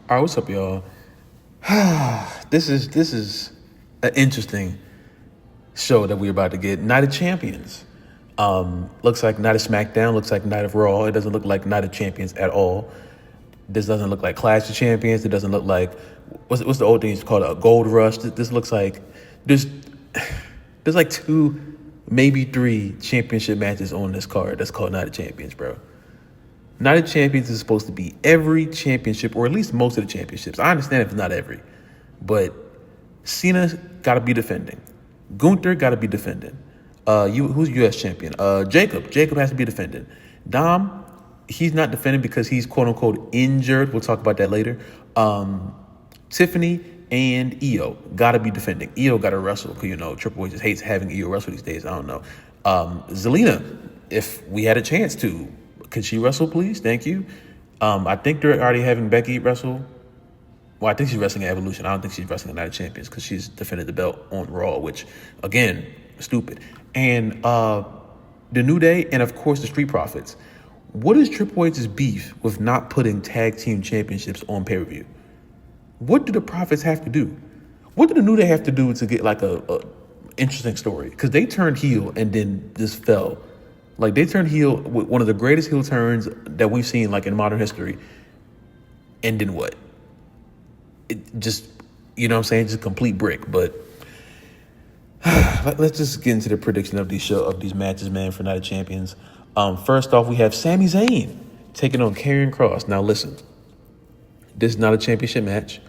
All right, what's up, y'all? This is an interesting show that we're about to get. Night of Champions. Looks like Night of SmackDown. Looks like Night of Raw. It doesn't look like Night of Champions at all. This doesn't look like Clash of Champions. It doesn't look like what's the old thing called a Gold Rush. This looks like there's there's like two, maybe three championship matches on this card. That's called Night of Champions, bro. Night of Champions is supposed to be every championship, or at least most of the championships. I understand if it's not every, but Cena got to be defending. Gunther got to be defending. Who's U.S. champion? Jacob. Jacob has to be defending. Dom, he's not defending because he's quote unquote injured. We'll talk about that later. Tiffany and Io got to be defending. Io got to wrestle because Triple H just hates having Io wrestle these days. I don't know. Zelina, if we had a chance to. Could she wrestle, please? Thank you. I think they're already having Becky wrestle. Well, I think she's wrestling at Evolution. I don't think she's wrestling at Night of Champions because she's defended the belt on Raw, which, again, stupid. And the New Day and, of course, the Street Profits. What is Triple H's beef with not putting tag team championships on pay-per-view? What do the Profits have to do? What do the New Day have to do to get, like, a interesting story? Because they turned heel and then just fell. Like, they turned heel with one of the greatest heel turns that we've seen, like, in modern history. And then what? It just, you know what I'm saying? Just a complete brick. But let's just get into the prediction of these matches, man, for Night of Champions. First off, we have Sami Zayn taking on Karrion Kross. Now, listen. This is not a championship match.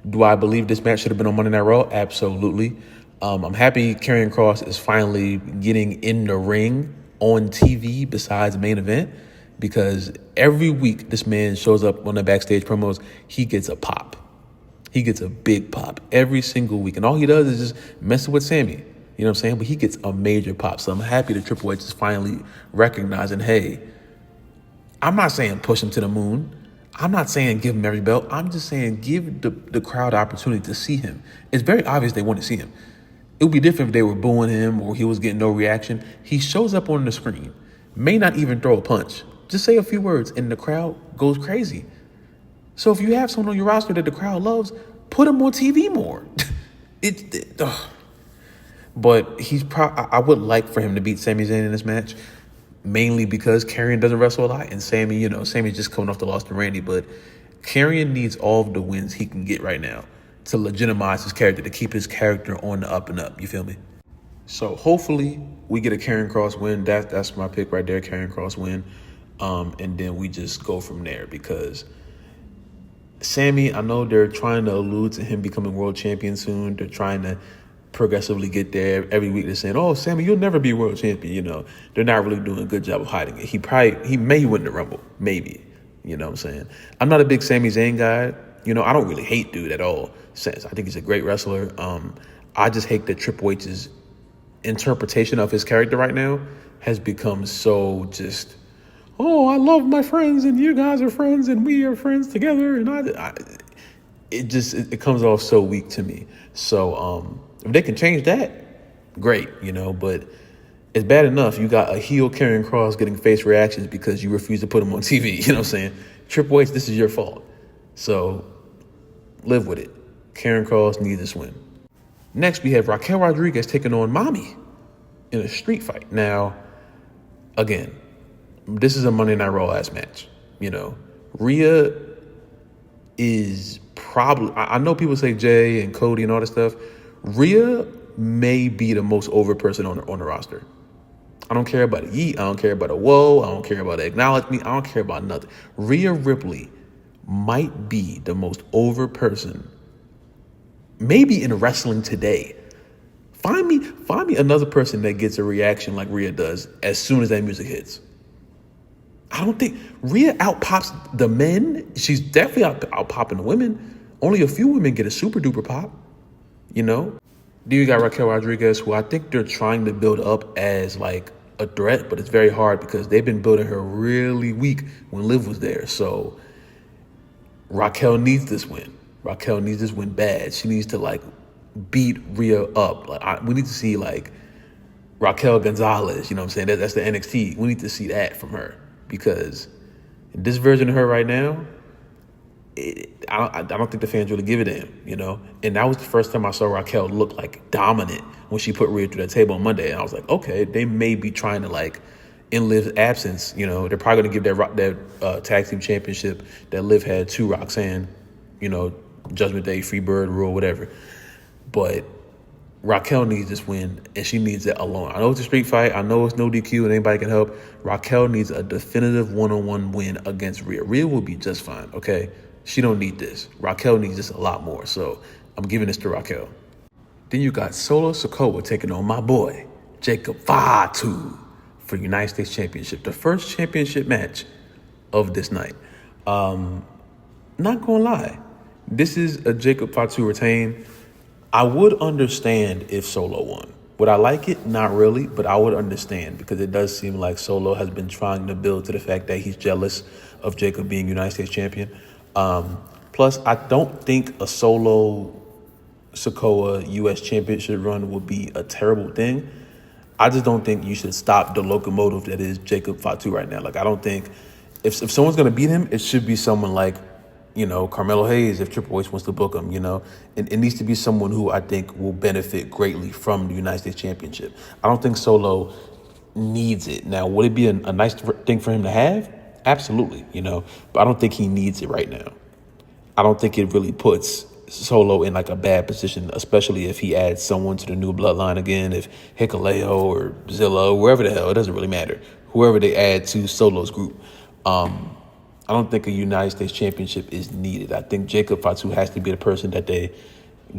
Do I believe this match should have been on Monday Night Raw? Absolutely. I'm happy Karrion Kross is finally getting in the ring on TV besides main event, because every week this man shows up on the backstage promos, he gets a pop. He gets a big pop every single week. And all he does is just mess with Sami. You know what I'm saying? But he gets a major pop. So I'm happy that Triple H is finally recognizing, hey, I'm not saying push him to the moon. I'm not saying give him every belt. I'm just saying give the crowd opportunity to see him. It's very obvious they want to see him. It would be different if they were booing him or he was getting no reaction. He shows up on the screen, may not even throw a punch, just say a few words, and the crowd goes crazy. So if you have someone on your roster that the crowd loves, put him on TV more. But I would like for him to beat Sami Zayn in this match, mainly because Karrion doesn't wrestle a lot, and Sami's just coming off the loss to Randy. But Karrion needs all of the wins he can get right now to legitimize his character, to keep his character on the up and up. You feel me? So hopefully we get a Karrion Kross win. That's my pick right there, Karrion Kross win. And then we just go from there, because Sami, I know they're trying to allude to him becoming world champion soon. They're trying to progressively get there. Every week they're saying, oh, Sami, you'll never be world champion. They're not really doing a good job of hiding it. He may win the Rumble, maybe. You know what I'm saying? I'm not a big Sami Zayn guy. I don't really hate dude at all. I think he's a great wrestler. I just hate that Triple H's interpretation of his character right now has become so just, oh, I love my friends and you guys are friends and we are friends together. And it comes off so weak to me. So if they can change that, great, but it's bad enough you got a heel Karrion Kross getting face reactions because you refuse to put him on TV. You know what I'm saying? Triple H, this is your fault. So live with it. Karrion Kross needs this win. Next, we have Raquel Rodriguez taking on Mommy in a street fight. Now, again, this is a Monday Night Raw ass match. Rhea is probably, I know people say Jay and Cody and all this stuff. Rhea may be the most over person on the roster. I don't care about a yeet. I don't care about a whoa. I don't care about a acknowledge me. I don't care about nothing. Rhea Ripley might be the most over person, maybe in wrestling today. Find me another person that gets a reaction like Rhea does as soon as that music hits. I don't think Rhea outpops the men. She's definitely out popping the women. Only a few women get a super duper pop. Then you got Raquel Rodriguez, who I think they're trying to build up as like a threat, but it's very hard because they've been building her really weak when Liv was there. So Raquel needs this win. Raquel needs this win bad. She needs to beat Rhea up. We need to see Raquel Gonzalez. You know what I'm saying? That's the NXT. We need to see that from her, because this version of her right now I don't think the fans really give a damn, you know? And that was the first time I saw Raquel look like dominant when she put Rhea through that table on Monday. And I was like, okay, they may be trying to like, in Liv's absence, you know, they're probably going to give that tag team championship that Liv had to Roxanne, you know, Judgment Day, Freebird rule, whatever. But Raquel needs this win, and she needs it alone. I know it's a street fight. I know it's no DQ, and anybody can help. Raquel needs a definitive one-on-one win against Rhea. Rhea will be just fine, okay? She don't need this. Raquel needs this a lot more, so I'm giving this to Raquel. Then you got Solo Sikoa taking on my boy, Jacob Fatu, for United States Championship, the first championship match of this night. Not gonna lie, this is a Jacob Fatu retain. I would understand if Solo won. Would I like it? Not really, but I would understand because it does seem like Solo has been trying to build to the fact that he's jealous of Jacob being United States champion. Plus, I don't think a Solo Sikoa U.S. championship run would be a terrible thing. I just don't think you should stop the locomotive that is Jacob Fatu right now. Like, I don't think if someone's going to beat him, it should be someone like, you know, Carmelo Hayes if Triple H wants to book him, you know. It needs to be someone who I think will benefit greatly from the United States Championship. I don't think Solo needs it. Now, would it be a nice thing for him to have? Absolutely, you know. But I don't think he needs it right now. I don't think it really puts Solo in like a bad position, especially if he adds someone to the new bloodline again, if Hikuleo or Zilla, wherever the hell, it doesn't really matter. Whoever they add to Solo's group. I don't think a United States Championship is needed. I think Jacob Fatu has to be the person that they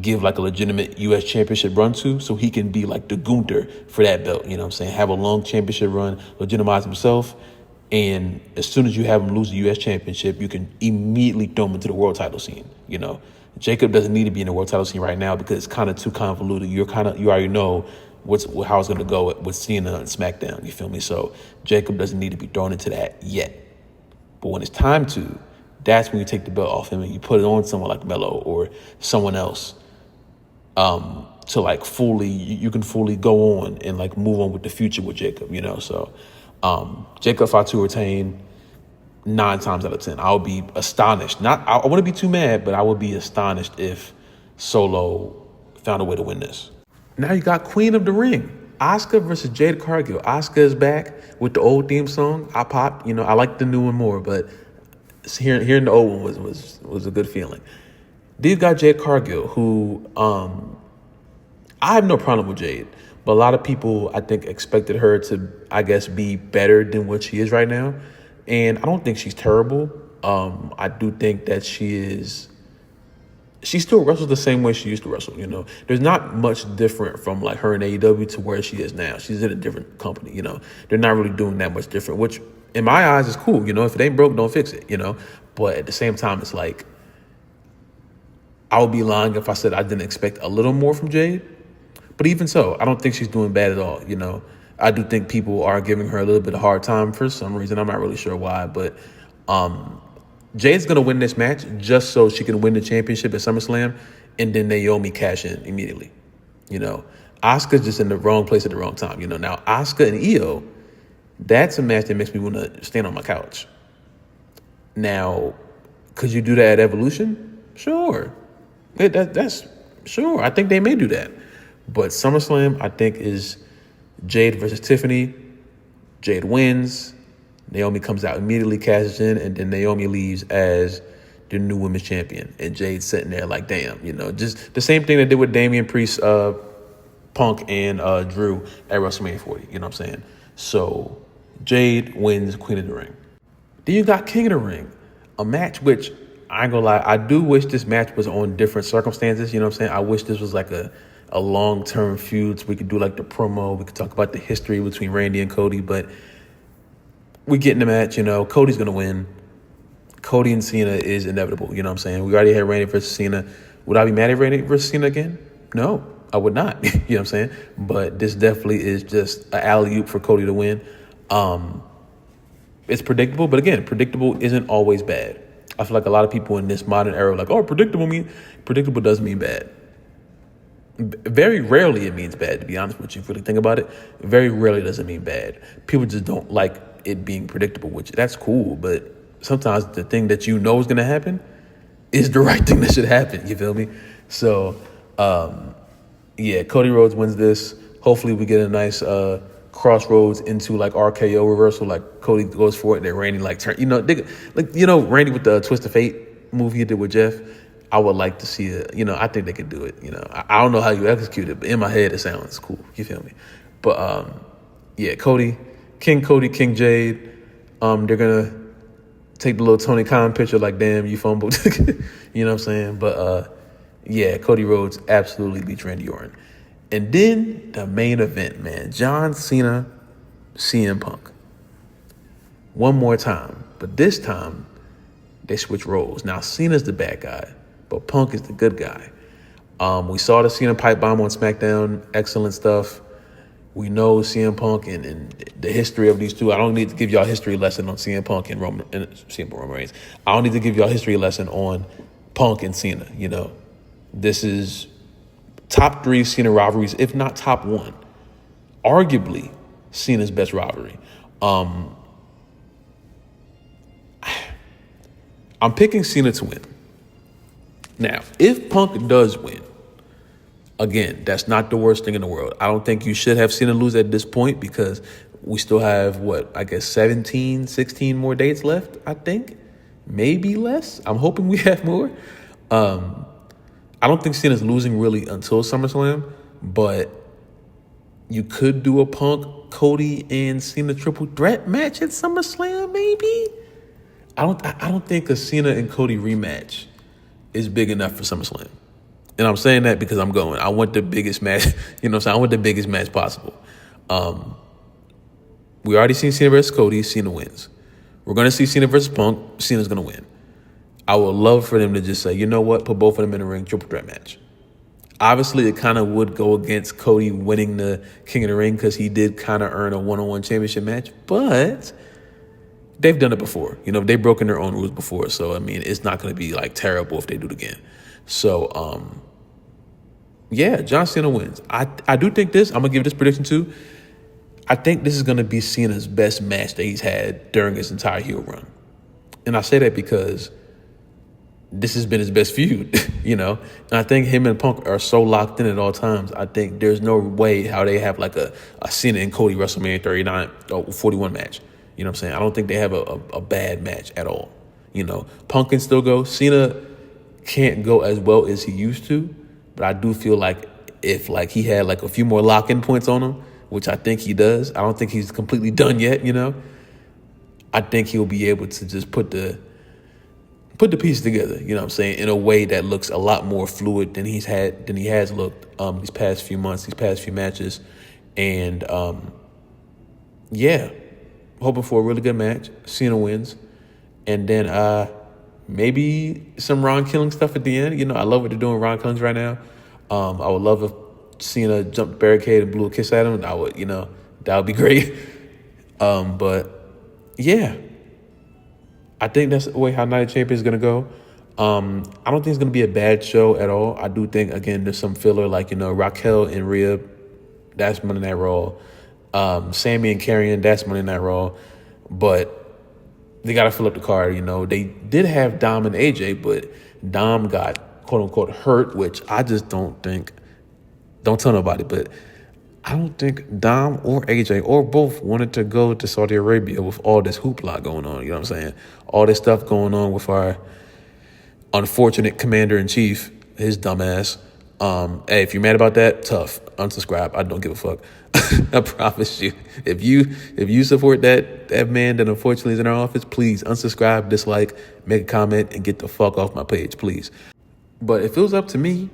give like a legitimate U.S. Championship run to so he can be like the Gunther for that belt, you know what I'm saying? Have a long championship run, legitimize himself, and as soon as you have him lose the U.S. Championship, you can immediately throw him into the world title scene, you know? Jacob doesn't need to be in the world title scene right now because it's kind of too convoluted. You already know how it's going to go with Cena and SmackDown, you feel me? So Jacob doesn't need to be thrown into that yet. But when it's time to, that's when you take the belt off him and you put it on someone like Melo or someone else to like you can fully go on and like move on with the future with Jacob, you know? So Jacob Fatu retain 9 times out of 10. I'll be astonished. I wouldn't be too mad, but I would be astonished if Solo found a way to win this. Now you got Queen of the Ring. Asuka versus Jada Cargill. Asuka is back with the old theme song. I popped. You know, I like the new one more, but hearing the old one was a good feeling. These got Jade Cargill, who I have no problem with Jade, but a lot of people I think expected her to, I guess, be better than what she is right now, and I don't think she's terrible. I do think that she still wrestles the same way she used to wrestle, you know. There's not much different from like her in AEW to where she is now. She's in a different company, you know. They're not really doing that much different, which in my eyes is cool, you know. If it ain't broke, don't fix it, you know. But at the same time, it's like I would be lying if I said I didn't expect a little more from Jade. But even so, I don't think she's doing bad at all, you know. I do think people are giving her a little bit of a hard time for some reason. I'm not really sure why, but Jade's going to win this match just so she can win the championship at SummerSlam and then Naomi cash in immediately. You know, Asuka's just in the wrong place at the wrong time. You know, now Asuka and Io, that's a match that makes me want to stand on my couch. Now, could you do that at Evolution? Sure. That's sure. I think they may do that. But SummerSlam, I think, is Jade versus Tiffany. Jade wins. Naomi comes out immediately, cashes in, and then Naomi leaves as the new women's champion. And Jade's sitting there like, damn, you know, just the same thing they did with Damian Priest, Punk, and Drew at WrestleMania 40. You know what I'm saying? So Jade wins Queen of the Ring. Then you got King of the Ring, a match which, I ain't gonna lie, I do wish this match was on different circumstances. You know what I'm saying? I wish this was like a long-term feud so we could do like the promo. We could talk about the history between Randy and Cody, but we get in the match, you know, Cody's going to win. Cody and Cena is inevitable, you know what I'm saying? We already had Randy versus Cena. Would I be mad at Randy versus Cena again? No, I would not, you know what I'm saying? But this definitely is just an alley-oop for Cody to win. It's predictable, but again, predictable isn't always bad. I feel like a lot of people in this modern era are like, oh, predictable doesn't mean bad. Very rarely it means bad, to be honest with you. If you really think about it, very rarely doesn't mean bad. People just don't like it being predictable, which that's cool, but sometimes the thing that you know is going to happen is the right thing that should happen. You feel me? So, yeah, Cody Rhodes wins this. Hopefully we get a nice crossroads into like RKO reversal. Like Cody goes for it, and then Randy like turn. Randy with the Twist of Fate movie he did with Jeff. I would like to see it. I think they could do it. I don't know how you execute it, but in my head it sounds cool. You feel me? But yeah, Cody, King Jade. They're gonna take the little Tony Khan picture, like, damn, you fumbled. You know what I'm saying? But yeah, Cody Rhodes absolutely beats Randy Orton. And then the main event, man, John Cena, CM Punk. One more time, but this time they switch roles. Now Cena's the bad guy, but Punk is the good guy. We saw the Cena pipe bomb on SmackDown. Excellent stuff. We know CM Punk and the history of these two. I don't need to give y'all a history lesson on CM Punk and Roman Reigns. I don't need to give y'all a history lesson on Punk and Cena. This is top 3 Cena rivalries, if not top 1. Arguably Cena's best rivalry. I'm picking Cena to win. Now, if Punk does win, again, that's not the worst thing in the world. I don't think you should have Cena lose at this point because we still have, 17, 16 more dates left, I think. Maybe less. I'm hoping we have more. I don't think Cena's losing really until SummerSlam, but you could do a Punk, Cody, and Cena triple threat match at SummerSlam, maybe? I don't think a Cena and Cody rematch is big enough for SummerSlam. And I'm saying that because I'm going. I want the biggest match, I want the biggest match possible. We already seen Cena versus Cody, Cena wins. We're going to see Cena versus Punk, Cena's going to win. I would love for them to just say, you know what, put both of them in the ring, triple threat match. Obviously, it kind of would go against Cody winning the King of the Ring because he did kind of earn a one-on-one championship match, but they've done it before. They've broken their own rules before, so, it's not going to be, terrible if they do it again. So, yeah, John Cena wins. I do think this, I'm going to give this prediction too. I think this is going to be Cena's best match that he's had during his entire heel run. And I say that because this has been his best feud, And I think him and Punk are so locked in at all times. I think there's no way how they have a Cena and Cody WrestleMania 39 or 41 match. You know what I'm saying? I don't think they have a bad match at all. Punk can still go. Cena can't go as well as he used to, but I do feel like if he had a few more lock-in points on him, which I think he does. I don't think he's completely done yet, I think he'll be able to just put the piece together, in a way that looks a lot more fluid than he has looked these past few months, these past few matches. And yeah, hoping for a really good match. Cena wins. And then maybe some Ron Killing stuff at the end. I love what they're doing with Ron Killings right now. I would love if Cena jumped the barricade and blew a kiss at him. That would be great. But yeah, I think that's the way how Night of Champions is going to go. I don't think it's going to be a bad show at all. I do think, again, there's some filler Raquel and Rhea, that's Monday Night Raw. Sami and Karrion, that's Monday Night Raw. But they got to fill up the card, They did have Dom and AJ, but Dom got, quote-unquote, hurt, which I just don't think, don't tell nobody, but I don't think Dom or AJ or both wanted to go to Saudi Arabia with all this hoopla going on, you know what I'm saying? All this stuff going on with our unfortunate commander-in-chief, his dumbass. Hey, if you're mad about that, tough. Unsubscribe. I don't give a fuck. I promise you. If you support that man that unfortunately is in our office, please unsubscribe, dislike, make a comment, and get the fuck off my page, please. But if it was up to me,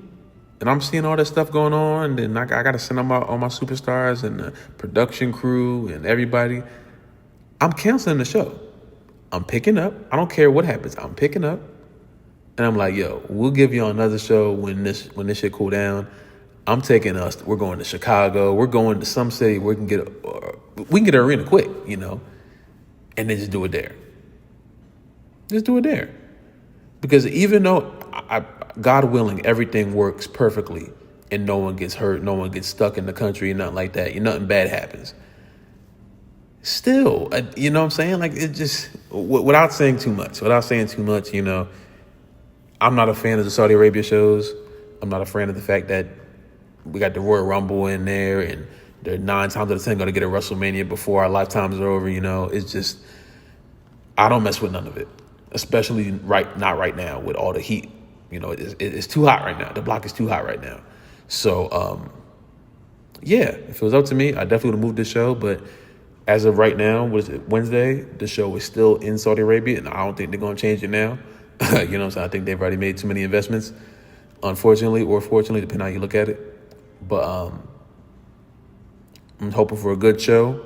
and I'm seeing all this stuff going on, and I got to send all my superstars and the production crew and everybody, I'm canceling the show. I'm picking up. I don't care what happens. I'm picking up. And I'm like, yo, we'll give you another show when this shit cool down. I'm taking us. We're going to Chicago. We're going to some city where we can get an arena quick, and then just do it there. Just do it there. Because even though, God willing, everything works perfectly and no one gets hurt, no one gets stuck in the country, nothing like that, nothing bad happens. Still, you know what I'm saying? It just, without saying too much, I'm I'm not a fan of the Saudi Arabia shows. I'm not a fan of the fact that we got the Royal Rumble in there, and they're 9 times out of 10 going to get a WrestleMania before our lifetimes are over. It's just, I don't mess with none of it, especially not right now with all the heat. It's too hot right now. The block is too hot right now. So, yeah, if it was up to me, I definitely would have moved this show. But as of right now, Wednesday? The show is still in Saudi Arabia, and I don't think they're going to change it now. You know what I'm saying? I think they've already made too many investments, unfortunately or fortunately, depending on how you look at it. But I'm hoping for a good show,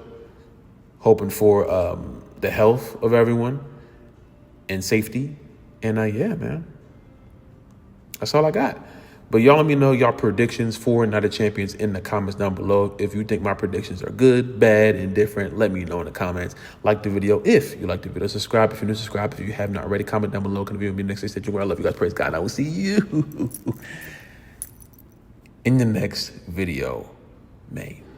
hoping for the health of everyone and safety. And yeah, man, that's all I got. But y'all let me know y'all predictions for Night of Champions in the comments down below. If you think my predictions are good, bad, indifferent, let me know in the comments. Like the video if you like the video. Subscribe if you're new. Subscribe if you have not already. Comment down below. Can be with me next station where I love you guys. Praise God. I will see you in the next video, man.